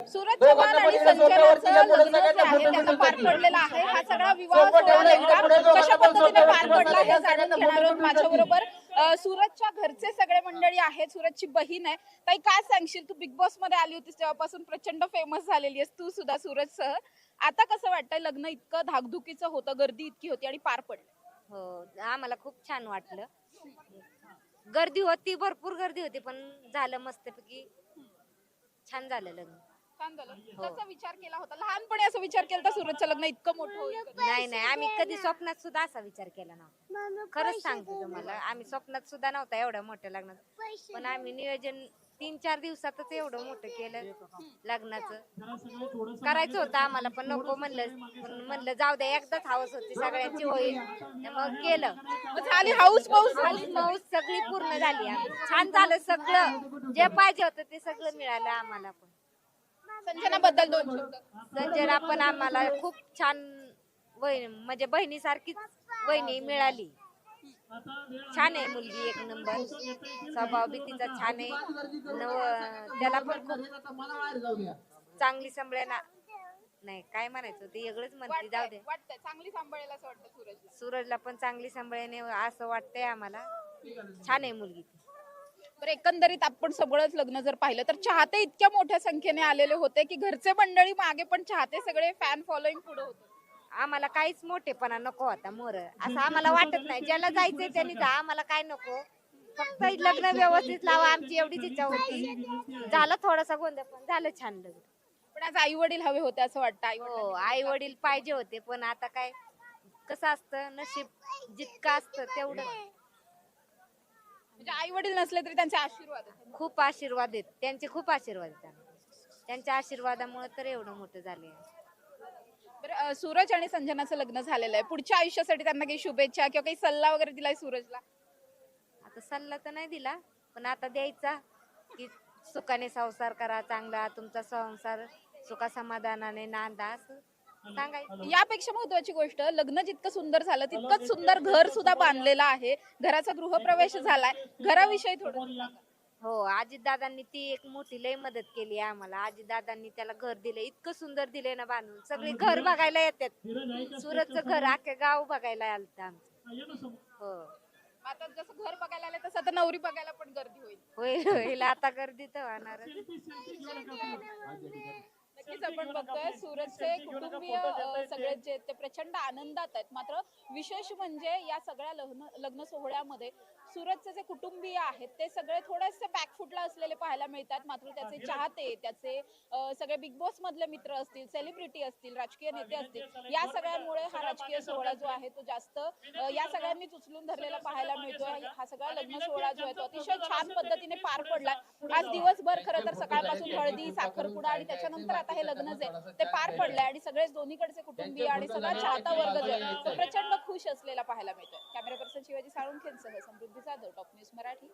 सूरज चव्हाण आणि संजनाचं लग्न जे आहे त्याचं पार पडलेलं आहे. हा सगळा विवाह सोहळा नेमका कशा पद्धतीने पार पडला हे जाणून घेणार आहोत. माझ्याबरोबर सूरजच्या घरचे सगळे मंडळी आहेत. सूरजची बहीण आहे. ताई, काय सांगशील? तू बिग बॉस मध्ये आली होतीस तेव्हापासून प्रचंड फेमस झालेली आहेस तू सुद्धा सूरजसह. आता कसं वाटतंय? लग्न इतकं धाकधुकीचं होतं, गर्दी इतकी होती आणि पार पडलं. हो, आम्हाला खूप छान वाटलं. गर्दी होती, भरपूर गर्दी होती, पण झालं मस्तपैकी. छान झालं लग्न. छान झालं. कसा विचार केला होता? लहानपणी असा विचार केला होता सूरजचं लग्न इतकं मोठं होईल? नाही नाही, आम्ही कधी स्वप्नात सुद्धा असा विचार केला नव्हता. खरंच सांगते तुम्हाला, आम्ही स्वप्नात सुद्धा नव्हता एवढं मोठं लग्नाचं. पण आम्ही नियोजन 3-4 दिवसातच एवढं मोठं केलं लग्नाचं. करायचं होतं आम्हाला, पण नको म्हणलं. पण म्हणलं जाऊ द्या, एकदाच हाऊस होती सगळ्यांची, होईल. मग केलं. झाली हाऊस माऊस. हाऊस सगळी पूर्ण झाली. छान झालं सगळं. जे पाहिजे होतं ते सगळं मिळालं आम्हाला. पण संजनाबद्दल 2 शब्द. संजना पण आम्हाला खूप छान म्हणजे बहिणीसारखीच वहिनी मिळाली. छान आहे मुलगी, एक नंबर. स्वभाव बी तिचा छान आहे. त्याला पण खूप चांगली सांभाळायला नाही, काय म्हणायचं ते वेगळंच म्हणते. जाऊ दे. वाटतंय चांगली सांभाळायला असं वाटतं सूरजला. सूरजला पण चांगली सांभाळणे असं वाटतंय आम्हाला. छान आहे मुलगी. बरं, एकंदरीत आपण सगळंच लग्न जर पाहिलं तर चाहते इतक्या मोठ्या संख्येने आलेले होते की घरचे मंडळी मागे, पण चाहते सगळे फॅन फॉलोईंग पुढे होते. आम्हाला काहीच मोठेपणा नको होता मोर, असं आम्हाला वाटत नाही. ज्याला जायचंय त्यांनी जा, आम्हाला काय नको. फक्त लग्न व्यवस्थित लावा, आमची एवढीच इच्छा होती. झालं थोडासा गोंधळ, पण झालं छान लग्न. पण आज आई वडील हवे होते असं वाटतं. हो, आई वडील पाहिजे होते, पण आता काय, कसं असतं, नशीब जितकं असतं तेवढं. म्हणजे आई वडील नसले तरी त्यांचे आशीर्वाद आहेत. खूप आशीर्वाद आहेत त्यांचे, खूप आशीर्वाद आहेत. त्यांच्या आशीर्वादामुळे तर एवढं मोठं झाले. बरं, सूरज आणि संजनाचं लग्न झालेलं आहे. पुढच्या आयुष्यासाठी त्यांना काही शुभेच्छा किंवा काही सल्ला वगैरे दिलाय सूरजला? आता सल्ला तर नाही दिला, पण आता द्यायचा की सुखाने संसार करा, चांगला तुमचा संसार सुखा समाधानाने नांदा, असं सांगायचं. यापेक्षा महत्वाची गोष्ट, लग्न जितकं सुंदर झालं तितकंच सुंदर घर सुद्धा बांधलेलं आहे. घराचा गृहप्रवेश झालाय. घराविषयी थोडं सांगा. हो, अजितदादांनी ती एक मोठी लय मदत केली आम्हाला. अजितदादांनी त्याला घर दिले, इतकं सुंदर दिले ना बांधून. सगळे घर बघायला येतात. सूरजचं घर अख्खे गाव बघायला आलं आमचं. हो, आता जसं घर बघायला आले तसं आता नवरी बघायला पण गर्दी होईल. होईल होईल, आता गर्दी तर होणार. नक्कीच आपण बघतोय सूरजचे कुटुंबीय सगळे जे ते प्रचंड आनंदात आहेत. मात्र विशेष म्हणजे या सगळ्या लग्न सोहळ्यामध्ये सूरजचे जे कुटुंबीय आहेत ते सगळे थोडेसे बॅकफुटला असलेले पाहायला मिळतात. मात्र त्याचे चाहते, त्याचे सगळे बिग बॉस मधले मित्र असतील, सेलिब्रिटी असतील, राजकीय नेते असतील, या सगळ्यांमुळे हा राजकीय सोहळा जो आहे तो जास्त या सगळ्यांनीच उचलून धरलेला पाहायला मिळतोय. हा सगळा लग्न सोहळा जो आहे तो अतिशय छान पद्धतीने पार पडला. आज दिवसभर खरं तर सकाळपासून हळदी, साखरपुडा आणि त्याच्यानंतर आता हे लग्न जे ते पार पडलंय आणि सगळेच दोन्हीकडचे कुटुंबीय आणि सगळा चाहता वर्ग जो आहे तो प्रचंड खुश असलेला पाहायला मिळतोय. कॅमेरा पर्सन शिवाजी साळुंखेंसह समृद्धी जाधव, टॉप न्यूज मराठी.